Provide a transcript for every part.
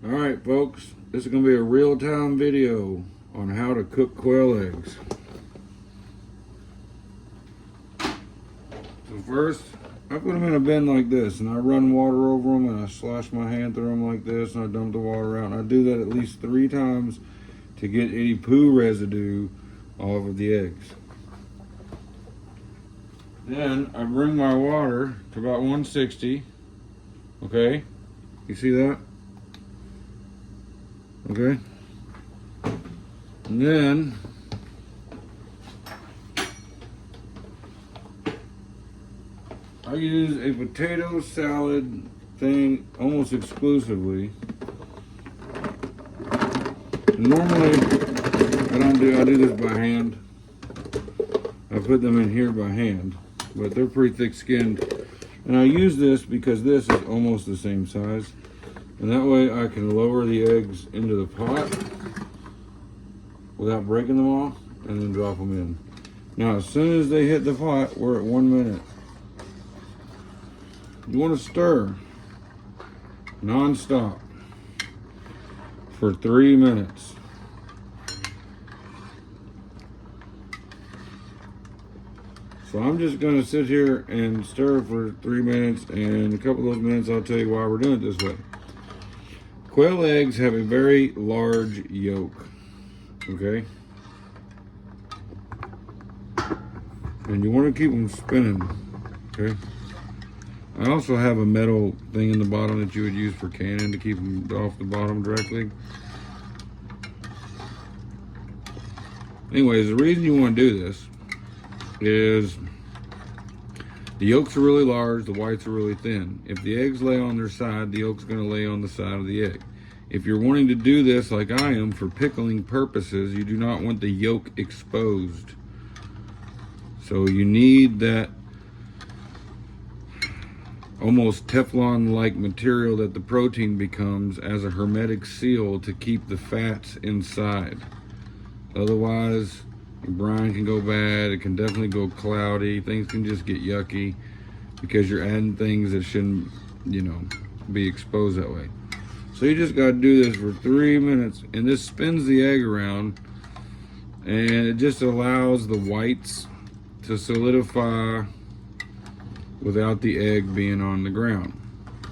Alright folks, this is going to be a real-time video on how to cook quail eggs. So first, I put them in a bin like this and I run water over them and I slash my hand through them like this and I dump the water out. And I do that at least 3 times to get any poo residue off of the eggs. Then I bring my water to about 160, okay? You see that? Okay, and then I use a potato salad thing almost exclusively. Normally I do this by hand. I put them in here by hand, but they're pretty thick skinned. And I use this because this is almost the same size. And that way I can lower the eggs into the pot without breaking them off and then drop them in. Now, as soon as they hit the pot, we're at 1 minute. You want to stir non-stop for 3 minutes. So I'm just going to sit here and stir for 3 minutes, and a couple of those minutes I'll tell you why we're doing it this way. Quail eggs have a very large yolk, okay? And you want to keep them spinning, okay? I also have a metal thing in the bottom that you would use for canning to keep them off the bottom directly. Anyways, the reason you want to do this is the yolks are really large, the whites are really thin. If the eggs lay on their side, the yolk's going to lay on the side of the egg. If you're wanting to do this like I am for pickling purposes, you do not want the yolk exposed. So you need that almost Teflon-like material that the protein becomes as a hermetic seal to keep the fats inside. Otherwise, your brine can go bad, it can definitely go cloudy, things can just get yucky because you're adding things that shouldn't, be exposed that way. So you just gotta do this for 3 minutes, and this spins the egg around, and it just allows the whites to solidify without the egg being on the ground.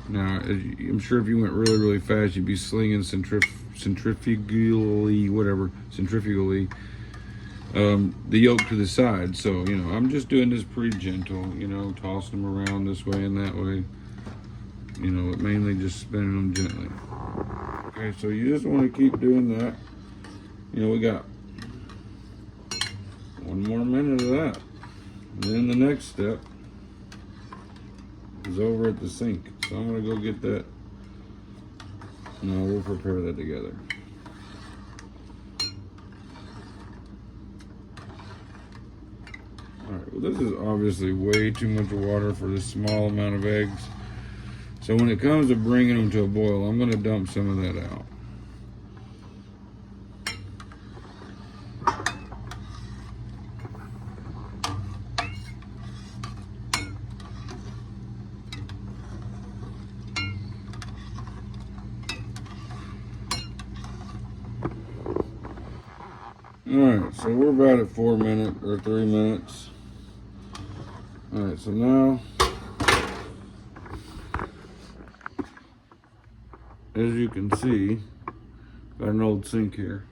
Now, I'm sure if you went really, really fast, you'd be slinging centrifugally, the yolk to the side. So, I'm just doing this pretty gentle, tossing them around this way and that way. But mainly just spinning them gently. Okay, so you just want to keep doing that. We got 1 more minute of that. And then the next step is over at the sink. So I'm going to go get that. We'll prepare that together. Alright, well, this is obviously way too much water for this small amount of eggs. So when it comes to bringing them to a boil, I'm going to dump some of that out. Alright, so we're about at 4 minutes or 3 minutes. Alright, so now, as you can see, got an old sink here.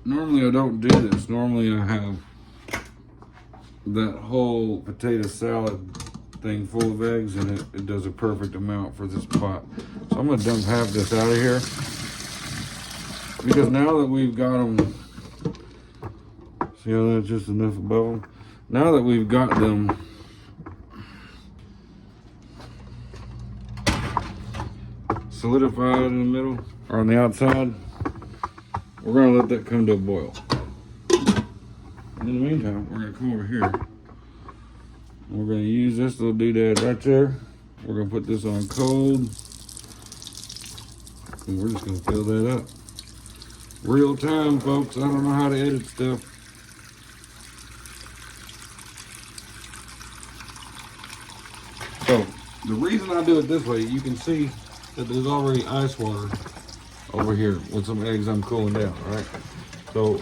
Normally I don't do this. Normally I have that whole potato salad thing full of eggs in it. It does a perfect amount for this pot. So I'm going to dump half this out of here. Because now that we've got them, see how that's just enough above them? Now that we've got them solidified in the middle, or on the outside, we're going to let that come to a boil. And in the meantime, we're going to come over here. We're going to use this little doodad right there. We're going to put this on cold. And we're just going to fill that up. Real time, folks. I don't know how to edit stuff. So the reason reason I do it this way, you can see that there's already ice water over here with some eggs I'm cooling down, right? So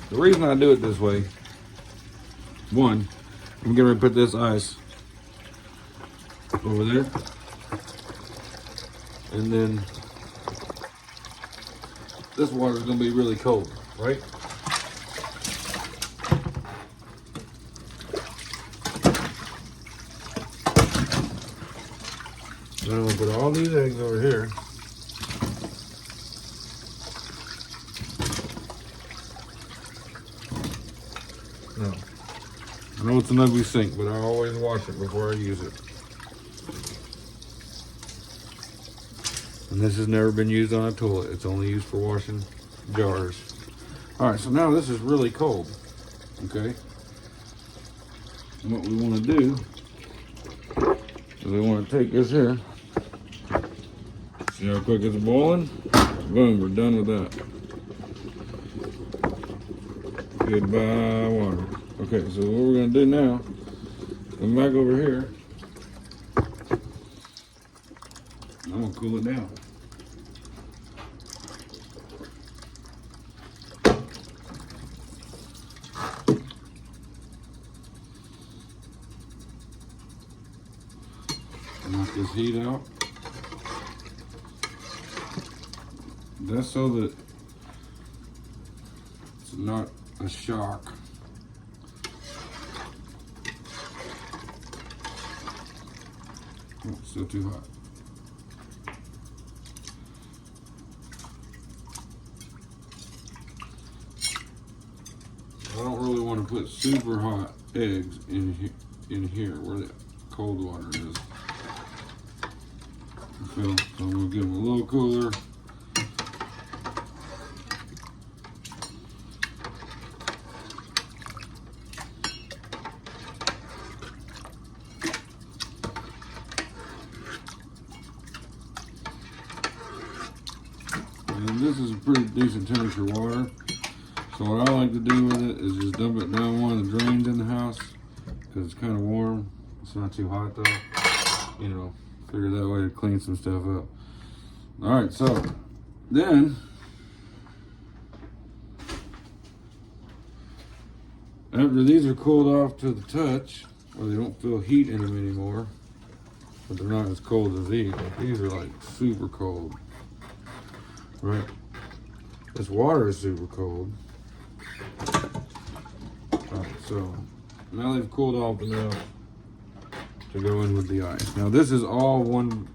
the reason I do it this way, one, I'm getting ready to put this ice over there, and then this water is going to be really cold, right? Then I'm going to put all these eggs over here. Now, I know it's an ugly sink, but I always wash it before I use it. And this has never been used on a toilet. It's only used for washing jars. All right, so now this is really cold, okay? And what we want to do is we want to take this here. See how quick it's boiling? Boom, we're done with that. Goodbye, water. Okay, so what we're going to do now, come back over here. I'm going to cool it down. Knock this heat out. That's so that it's not a shock. Oh, it's still too hot. I don't really want to put super hot eggs in here where the cold water is. Okay, so I'm going to give them a little cooler. And this is a pretty decent temperature water. So what I like to do with it is just dump it down one of the drains in the house because it's kind of warm. It's not too hot though. You know, figure that way to clean some stuff up. All right, so then after these are cooled off to the touch, or they don't feel heat in them anymore, but they're not as cold as these. Like these are like super cold, right? This water is super cold. Alright, so now they've cooled off enough to go in with the ice. Now this is all one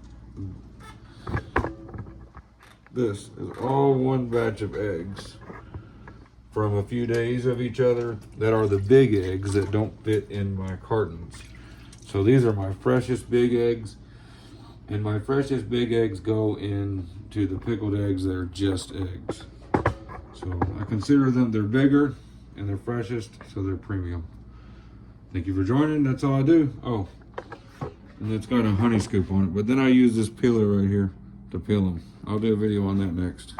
batch of eggs from a few days of each other that are the big eggs that don't fit in my cartons. So these are my freshest big eggs, and my freshest big eggs go into the pickled eggs that are just eggs. So I consider them, they're bigger and they're freshest, so they're premium. Thank you for joining. That's all I do. Oh, and it's got a honey scoop on it, but then I use this peeler right here to peel them. I'll do a video on that next.